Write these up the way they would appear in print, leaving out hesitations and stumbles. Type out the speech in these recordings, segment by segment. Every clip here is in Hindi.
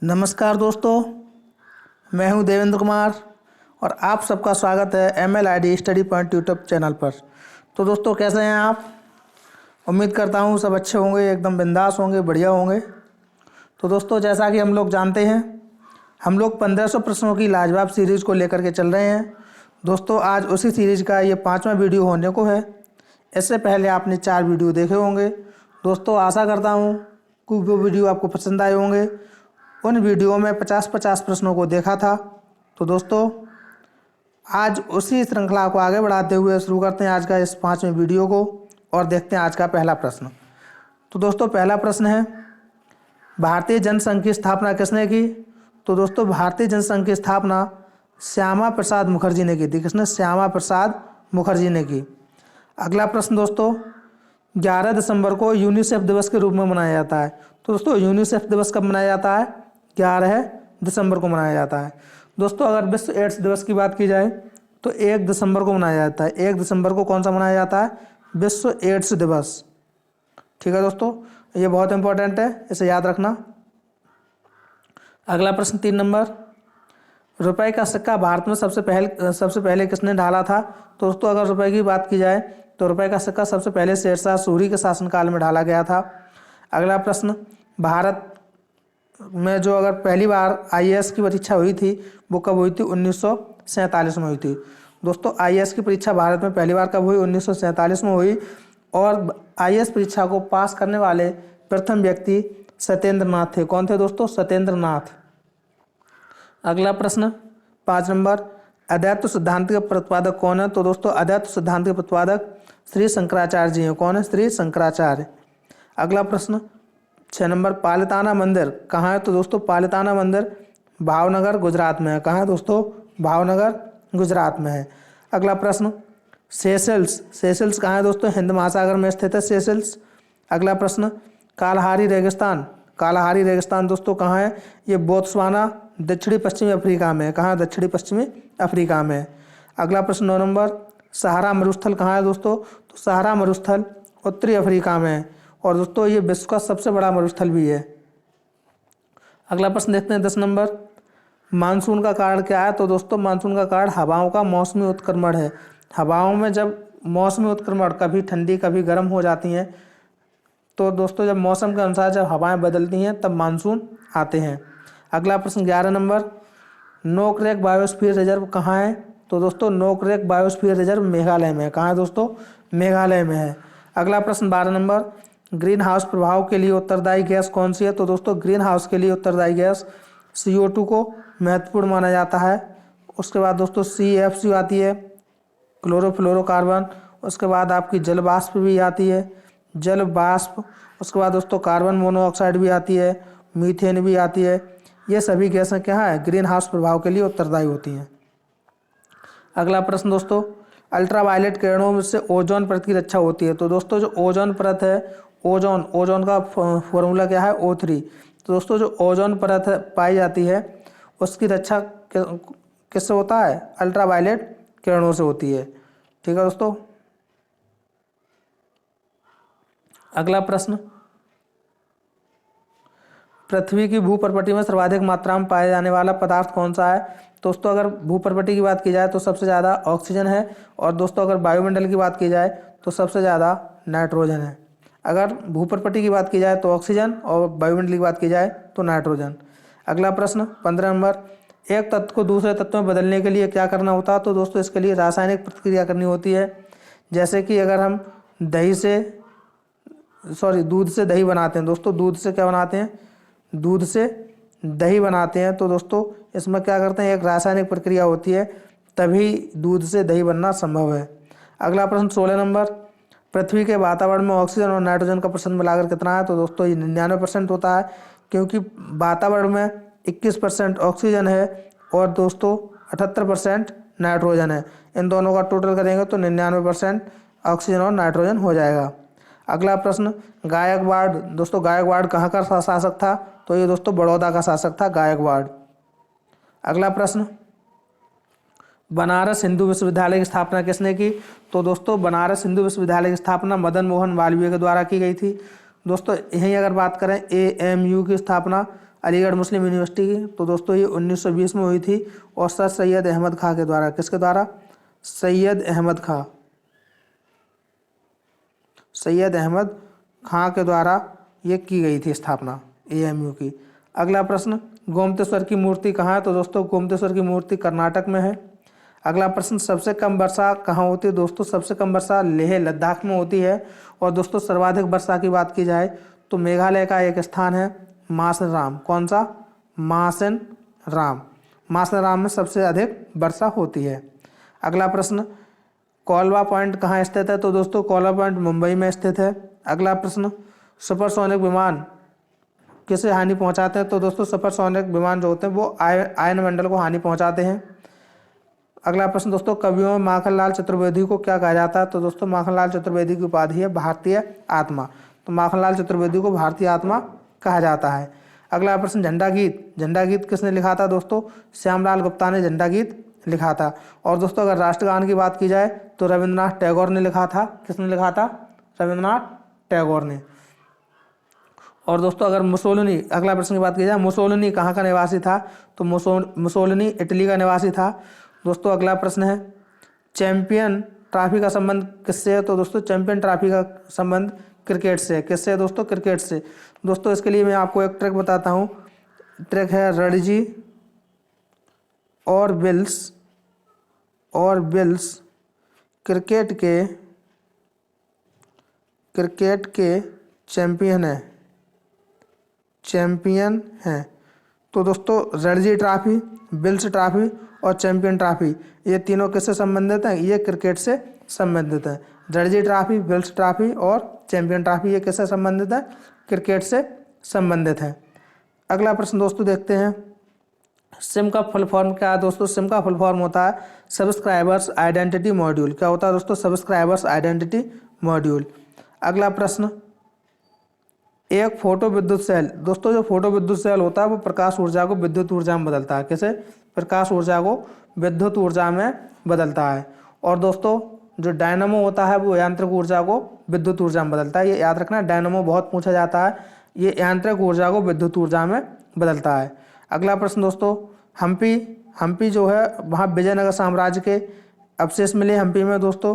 नमस्कार दोस्तों, मैं हूं देवेंद्र कुमार और आप सबका स्वागत है MLID study point YouTube channel पर। तो दोस्तों, कैसे हैं आप? उम्मीद करता हूं सब अच्छे होंगे, एकदम बिंदास होंगे, बढ़िया होंगे। तो दोस्तों, जैसा कि हम लोग जानते हैं, हम लोग 1500 प्रश्नों की लाजवाब सीरीज़ को लेकर के चल रहे हैं। दोस्तों, आज उसी सीरीज़ का ये 5वां वीडियो होने को है। इससे पहले आपने 4 वीडियो देखे होंगे। दोस्तों, आशा करता हूँ कि वो वीडियो आपको पसंद आए होंगे। उन वीडियो में 50-50 प्रश्नों को देखा था। तो दोस्तों, आज उसी श्रृंखला को आगे बढ़ाते हुए शुरू करते हैं आज का इस 5वें वीडियो को और देखते हैं आज का पहला प्रश्न। तो दोस्तों, पहला प्रश्न है, भारतीय जनसंघ की स्थापना किसने की? तो दोस्तों, भारतीय जनसंघ की स्थापना श्यामा प्रसाद मुखर्जी ने की थी। किसने? श्यामा प्रसाद मुखर्जी ने की। अगला प्रश्न दोस्तों, 11 दिसंबर को यूनिसेफ दिवस के रूप में मनाया जाता है। तो दोस्तों, यूनिसेफ दिवस कब मनाया जाता है? 11 दिसंबर को मनाया जाता है। दोस्तों, अगर विश्व एड्स दिवस की बात की जाए तो 1 दिसंबर को मनाया जाता है। 1 दिसंबर को कौन सा मनाया जाता है? विश्व एड्स दिवस। ठीक है दोस्तों, ये बहुत इंपॉर्टेंट है, इसे याद रखना। अगला प्रश्न 3 नंबर, रुपए का सिक्का भारत में सबसे पहले किसने ढाला था? तो दोस्तों, अगर रुपए की बात की जाए तो रुपए का सिक्का सबसे पहले शेरशाह सूरी के शासनकाल में ढाला गया था। अगला प्रश्न, भारत में जो अगर पहली बार IAS की परीक्षा हुई थी वो कब हुई थी? 1947 में हुई थी। दोस्तों, IAS की परीक्षा भारत में पहली बार कब हुई? 1947 में हुई। और IAS परीक्षा को पास करने वाले प्रथम व्यक्ति सत्येंद्र नाथ थे। कौन थे दोस्तों? सत्येंद्र नाथ। अगला प्रश्न 5 नंबर, अद्वैत सिद्धांत के प्रतिपादक कौन है? तो दोस्तों, अद्वैत सिद्धांत के प्रतिपादक श्री शंकराचार्य जी हैं। कौन है? श्री शंकराचार्य। अगला प्रश्न 6 नंबर, पालिताना मंदिर कहाँ है? तो दोस्तों, पालिताना मंदिर भावनगर गुजरात में है। कहाँ है दोस्तों? भावनगर गुजरात में है। अगला प्रश्न, सेशल्स कहाँ है दोस्तों? हिंद महासागर में स्थित है सेशल्स। अगला प्रश्न, कालाहारी रेगिस्तान दोस्तों कहाँ है? ये बोत्सवाना दक्षिणी पश्चिमी अफ्रीका में है। कहाँ? दक्षिणी पश्चिमी अफ्रीका में है। अगला प्रश्न 9 नंबर, सहारा मरुस्थल कहाँ है दोस्तों? तो सहारा मरुस्थल उत्तरी अफ्रीका में है और दोस्तों ये विश्व का सबसे बड़ा मरुस्थल भी है। अगला प्रश्न देखते हैं 10 नंबर, मानसून का कारण क्या है? तो दोस्तों, मानसून का कारण हवाओं का मौसमी उत्क्रमण है। हवाओं में जब मौसमी उत्क्रमण, कभी ठंडी कभी गर्म हो जाती हैं, तो दोस्तों जब मौसम के अनुसार जब हवाएं बदलती हैं तब मानसून आते हैं। अगला प्रश्न 11 नंबर, नोकरेक बायोस्फीयर रिजर्व कहाँ है? तो दोस्तों, नोकरेक बायोस्फीयर रिजर्व मेघालय में है। कहाँ है दोस्तों? मेघालय में है। अगला प्रश्न 12 नंबर, ग्रीन हाउस प्रभाव के लिए उत्तरदायी गैस कौन सी है? तो दोस्तों, ग्रीन हाउस के लिए उत्तरदायी गैस CO2 को महत्वपूर्ण माना जाता है। उसके बाद दोस्तों CFC आती है, क्लोरोफ्लोरोकार्बन। उसके बाद आपकी जल वाष्प भी आती है, जल वाष्प। उसके बाद दोस्तों कार्बन मोनोऑक्साइड भी आती है, मीथेन भी आती है। ये सभी गैसें क्या है? ग्रीन हाउस प्रभाव के लिए उत्तरदायी होती हैं। अगला प्रश्न दोस्तों, अल्ट्रावायलेट किरणों से ओजोन परत की रक्षा होती है। तो दोस्तों, जो ओजोन परत है, ओजोन का फॉर्मूला क्या है? O3। तो दोस्तों, जो ओजोन परत पाई जाती है उसकी रक्षा किससे होता है? अल्ट्रावायलेट किरणों से होती है। ठीक है दोस्तों। अगला प्रश्न, पृथ्वी की भूप्रपटी में सर्वाधिक मात्रा में पाया जाने वाला पदार्थ कौन सा है? दोस्तों, अगर भूप्रपटी की बात की जाए तो सबसे ज़्यादा ऑक्सीजन है और दोस्तों अगर वायुमंडल की बात की जाए तो सबसे ज़्यादा नाइट्रोजन है। अगर भूप्रपटी की बात की जाए तो ऑक्सीजन और वायुमंडल की बात की जाए तो नाइट्रोजन। अगला प्रश्न 15 नंबर, एक तत्व को दूसरे तत्व में बदलने के लिए क्या करना होता है? तो दोस्तों, इसके लिए रासायनिक प्रतिक्रिया करनी होती है। जैसे कि अगर हम दूध से दही बनाते हैं। दोस्तों, दूध से क्या बनाते हैं? दूध से दही बनाते हैं। तो दोस्तों, इसमें क्या करते हैं? एक रासायनिक प्रक्रिया होती है, तभी दूध से दही बनना संभव है। अगला प्रश्न 16 नंबर, पृथ्वी के वातावरण में ऑक्सीजन और नाइट्रोजन का % मिलाकर कितना है? तो दोस्तों, ये 99% होता है, क्योंकि वातावरण में 21% ऑक्सीजन है और दोस्तों 78% नाइट्रोजन है। इन दोनों का टोटल करेंगे तो 99% ऑक्सीजन और नाइट्रोजन हो जाएगा। अगला प्रश्न, गायकवाड़। दोस्तों, गायकवाड़ कहाँ का शासक था? तो ये दोस्तों बड़ौदा का शासक था गायकवाड़। अगला प्रश्न, बनारस हिंदू विश्वविद्यालय की स्थापना किसने की? तो दोस्तों, बनारस हिंदू विश्वविद्यालय की स्थापना मदन मोहन मालवीय के द्वारा की गई थी। दोस्तों, यहीं अगर बात करें AMU की स्थापना अलीगढ़ मुस्लिम यूनिवर्सिटी की, तो दोस्तों ये 1920 में हुई थी। और सर सैयद अहमद खां के द्वारा, किसके द्वारा? सैयद अहमद खां, सैयद अहमद खां के द्वारा ये की गई थी स्थापना AMU की। अगला प्रश्न, गोमतेश्वर की मूर्ति कहाँ है? तो दोस्तों गोमतेश्वर की मूर्ति कर्नाटक में है। अगला प्रश्न, सबसे कम वर्षा कहाँ होती है? दोस्तों सबसे कम वर्षा लेह लद्दाख में होती है। और दोस्तों सर्वाधिक वर्षा की बात की जाए तो मेघालय का एक स्थान है मासेराम। कौन सा? मासेराम। मासेराम में सबसे अधिक वर्षा होती है। अगला प्रश्न, कोलवा पॉइंट कहाँ स्थित है? तो दोस्तों कोलवा पॉइंट मुंबई में स्थित है। अगला प्रश्न, सुपरसोनिक विमान किसे हानि पहुंचाते हैं? तो दोस्तों सुपरसोनिक विमान जो होते हैं वो आयनमंडल को हानि पहुंचाते हैं। अगला प्रश्न दोस्तों, कवियों में माखनलाल चतुर्वेदी को क्या कहा जाता है? तो दोस्तों माखनलाल चतुर्वेदी की उपाधि है भारतीय आत्मा। तो माखनलाल चतुर्वेदी को भारतीय आत्मा कहा जाता है। अगला प्रश्न, झंडा गीत, झंडा गीत किसने लिखा था? दोस्तों श्यामलाल गुप्ता ने झंडा गीत लिखा था। और दोस्तों अगर राष्ट्रगान की बात की जाए तो रविंद्रनाथ टैगोर ने लिखा था। किसने लिखा था? रविंद्रनाथ टैगोर ने। और दोस्तों अगर मुसोलिनी, अगला प्रश्न की बात की जाए, मुसोलिनी कहाँ का निवासी था? तो मुसोलिनी इटली का निवासी था। दोस्तों अगला प्रश्न है, चैंपियन ट्रॉफी का संबंध किससे है? तो दोस्तों चैंपियन ट्रॉफी का संबंध क्रिकेट से है। किससे है दोस्तों? क्रिकेट से। दोस्तों इसके लिए मैं आपको एक ट्रिक बताता हूँ। ट्रिक है रणजी और विल्स क्रिकेट के चैंपियन हैं। तो दोस्तों रणजी ट्रॉफी, विल्स ट्रॉफी और चैंपियन ट्रॉफी ये तीनों किससे संबंधित हैं? ये क्रिकेट से संबंधित हैं। रणजी ट्रॉफी, विल्स ट्रॉफी और चैंपियन ट्रॉफी ये किससे संबंधित है? क्रिकेट से संबंधित है। अगला प्रश्न दोस्तों देखते हैं, सिम का फुल फॉर्म क्या है? दोस्तों सिम का फुल फॉर्म होता है सब्सक्राइबर्स आइडेंटिटी मॉड्यूल। क्या होता है दोस्तों? Subscribers identity module. अगला प्रश्न, एक फोटो विद्युत सेल, दोस्तों जो फोटो विद्युत सेल होता है वो प्रकाश ऊर्जा को विद्युत ऊर्जा में बदलता है। कैसे? प्रकाश ऊर्जा को विद्युत ऊर्जा में बदलता है। और दोस्तों जो डायनामो होता है वो यांत्रिक ऊर्जा को विद्युत ऊर्जा में बदलता है। ये याद रखना, डायनामो बहुत पूछा जाता है। ये यांत्रिक ऊर्जा को विद्युत ऊर्जा में बदलता है। अगला प्रश्न दोस्तों, हम्पी जो है वहाँ विजयनगर साम्राज्य के अवशेष मिले हम्पी में दोस्तों।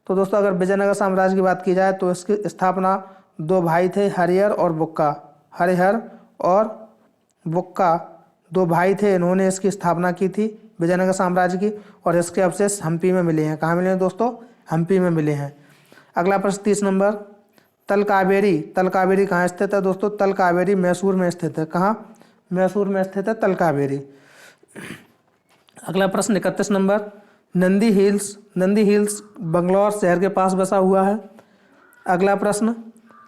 तो दोस्तों अगर विजयनगर साम्राज्य की बात की जाए तो इसकी स्थापना दो भाई थे, हरिहर और बुक्का दो भाई थे, इन्होंने इसकी स्थापना की थी विजयनगर साम्राज्य की। और इसके अवशेष हम्पी में मिले हैं। कहाँ मिले हैं दोस्तों? हम्पी में मिले हैं। अगला प्रश्न 30 नंबर, तल कावेरी कहाँ स्थित है? दोस्तों तल कावेरी मैसूर में स्थित है। कहाँ? मैसूर में स्थित है तल कावेरी। अगला प्रश्न 31 नंबर, नंदी हिल्स बंगलौर शहर के पास बसा हुआ है। अगला प्रश्न,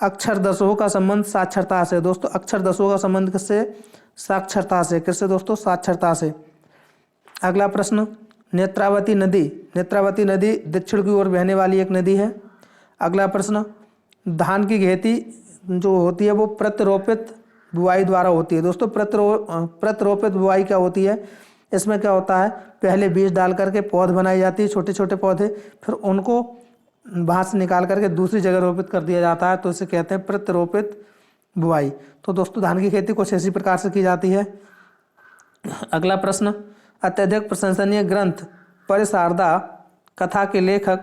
अक्षर दसों का संबंध साक्षरता से। दोस्तों अक्षर दसों का संबंध किससे? साक्षरता से। किससे दोस्तों? साक्षरता से। अगला प्रश्न, नेत्रावती नदी दक्षिण की ओर बहने वाली एक नदी है। अगला प्रश्न, धान की खेती जो होती है वो प्रत्यारोपित बुआई द्वारा होती है। दोस्तों प्रत्यारोपित बुआई क्या होती है? इसमें क्या होता है, पहले बीज डाल करके पौध बनाई जाती है, छोटे छोटे पौधे, फिर उनको वहाँ से निकाल करके दूसरी जगह रोपित कर दिया जाता है, तो इसे कहते हैं प्रत्यारोपित बुआई। तो दोस्तों धान की खेती कुछ इसी प्रकार से की जाती है। अगला प्रश्न, अत्यधिक प्रशंसनीय ग्रंथ परिशारदा कथा के लेखक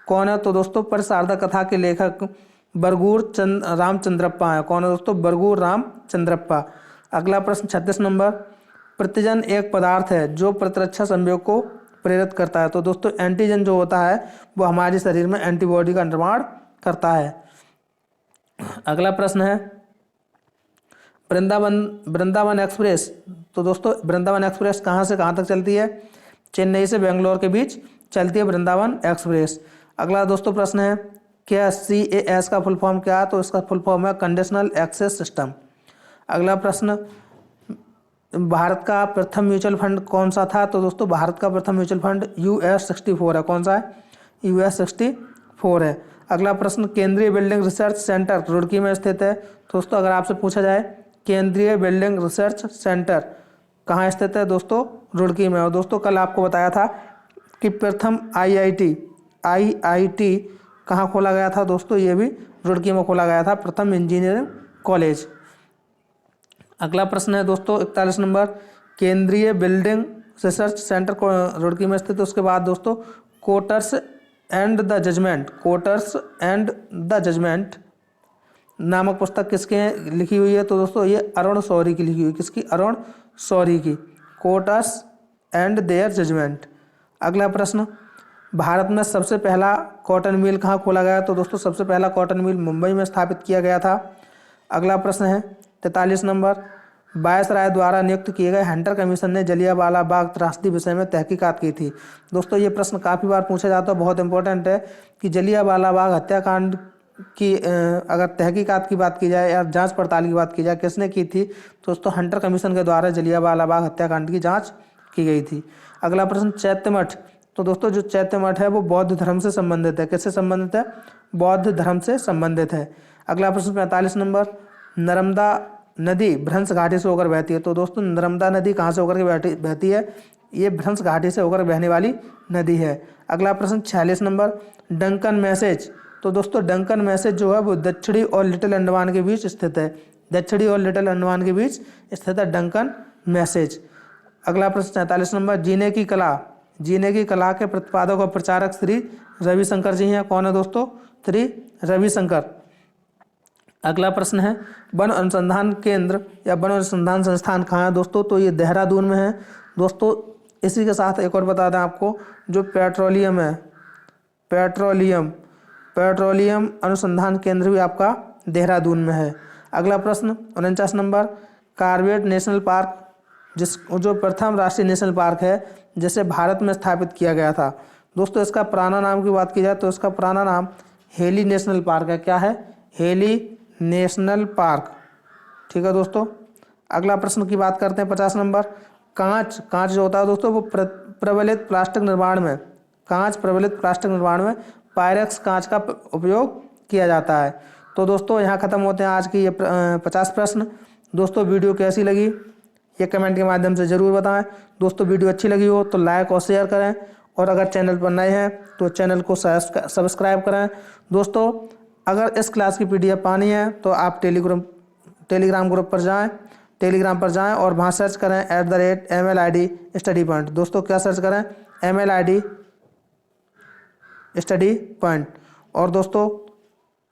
कौन है? तो दोस्तों परिशारदा कथा के लेखक बरगूर रामचंद्रप्पा है। कौन है दोस्तों? बरगूर रामचंद्रप्पा। अगला प्रश्न 36 नंबर, प्रतिजन एक पदार्थ है जो प्रतिरक्षा संवेग को प्रेरित करता है। तो दोस्तों एंटीजन जो होता है वो हमारे शरीर में एंटीबॉडी का निर्माण करता है। अगला प्रश्न है, वृंदावन एक्सप्रेस। तो दोस्तों वृंदावन एक्सप्रेस कहाँ से कहाँ तक चलती है? चेन्नई से बेंगलोर के बीच चलती है वृंदावन एक्सप्रेस। अगला दोस्तों प्रश्न है, क्या CAS का फुल फॉर्म क्या है? तो इसका फुल फॉर्म है कंडीशनल एक्सेस सिस्टम। अगला प्रश्न, भारत का प्रथम म्यूचुअल फंड कौन सा था? तो दोस्तों भारत का प्रथम म्यूचुअल फंड US 64 है। कौन सा है? US 64 है। अगला प्रश्न, केंद्रीय बिल्डिंग रिसर्च सेंटर रुड़की में स्थित है। दोस्तों अगर आपसे पूछा जाए केंद्रीय बिल्डिंग रिसर्च सेंटर कहाँ स्थित है? दोस्तों रुड़की में। और दोस्तों कल आपको बताया था कि प्रथम IIT कहाँ खोला गया था? दोस्तों ये भी रुड़की में खोला गया था, प्रथम इंजीनियरिंग कॉलेज। अगला प्रश्न है दोस्तों 41 नंबर, केंद्रीय बिल्डिंग रिसर्च सेंटर रुड़की में स्थित। उसके बाद दोस्तों कोटर्स एंड द जजमेंट नामक पुस्तक किसके लिखी हुई है? तो दोस्तों ये अरुण शौरी की लिखी हुई। किसकी? अरुण शौरी की। कोटर्स एंड देयर जजमेंट। अगला प्रश्न, भारत में सबसे पहला कॉटन मिल कहाँ खोला गया? तो दोस्तों सबसे पहला कॉटन मिल मुंबई में स्थापित किया गया था। अगला प्रश्न है 43 नंबर, वायसराय द्वारा नियुक्त किए गए हंटर कमीशन ने जलियांवाला बाग त्रासदी विषय में तहकीकात की थी। दोस्तों ये प्रश्न काफ़ी बार पूछा जाता है, बहुत इंपॉर्टेंट है कि जलियांवाला बाग हत्याकांड की अगर तहकीकात की बात की जाए या जांच पड़ताल की बात की जाए, किसने की थी? तो दोस्तों हंटर कमीशन के द्वारा जलियांवाला बाग हत्याकांड की जाँच की गई थी। अगला प्रश्न चैत्य मठ। तो दोस्तों जो चैत्य मठ है वो बौद्ध धर्म से संबंधित है। किससे संबंधित है? बौद्ध धर्म से संबंधित है। अगला प्रश्न 45 नंबर, नर्मदा नदी भ्रंश घाटी से होकर बहती है। तो दोस्तों नर्मदा नदी कहाँ से होकर के बहती है? ये भ्रंश घाटी से होकर बहने वाली नदी है। अगला प्रश्न 46 नंबर, डंकन मैसेज। तो दोस्तों डंकन मैसेज जो है वो दक्षिणी और लिटिल अंडमान के बीच स्थित है। दक्षिणी और लिटिल अंडमान के बीच स्थित है डंकन मैसेज। अगला प्रश्न 47 नंबर, जीने की कला। जीने की कला के प्रतिपादक और प्रचारक श्री रविशंकर जी हैं। कौन है दोस्तों? श्री रविशंकर। अगला प्रश्न है वन अनुसंधान केंद्र या वन अनुसंधान संस्थान कहाँ है दोस्तों? तो ये देहरादून में है। दोस्तों इसी के साथ एक और बता दें आपको, जो पेट्रोलियम है, पेट्रोलियम अनुसंधान केंद्र भी आपका देहरादून में है। अगला प्रश्न 49 नंबर, कॉर्बेट नेशनल पार्क जो प्रथम राष्ट्रीय नेशनल पार्क है जिसे भारत में स्थापित किया गया था। दोस्तों इसका पुराना नाम की बात की जाए तो इसका पुराना नाम हेली नेशनल पार्क है। क्या है? Heli national park. ठीक है दोस्तों। अगला प्रश्न की बात करते हैं 50 नंबर, कांच जो होता है दोस्तों वो प्रबलित प्लास्टिक निर्माण में पायरेक्स कांच का उपयोग किया जाता है। तो दोस्तों यहाँ खत्म होते हैं आज की ये 50 प्रश्न। दोस्तों वीडियो कैसी लगी ये कमेंट के माध्यम से ज़रूर बताएं। दोस्तों वीडियो अच्छी लगी हो तो लाइक और शेयर करें, और अगर चैनल पर नए हैं तो चैनल को सब्सक्राइब करें। दोस्तों अगर इस क्लास की PDF पानी है तो आप टेलीग्राम ग्रुप पर जाएं, टेलीग्राम पर जाएं और वहाँ सर्च करें @MLID स्टडी पॉइंट। दोस्तों क्या सर्च करें? MLID study point. और दोस्तों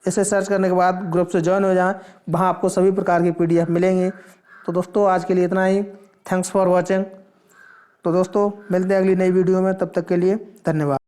इसे सर्च करने के बाद ग्रुप से ज्वाइन हो जाएं, वहाँ आपको सभी प्रकार की PDF मिलेंगी। तो दोस्तों आज के लिए इतना ही। Thanks for watching. तो दोस्तों मिलते हैं अगली नई वीडियो में, तब तक के लिए धन्यवाद।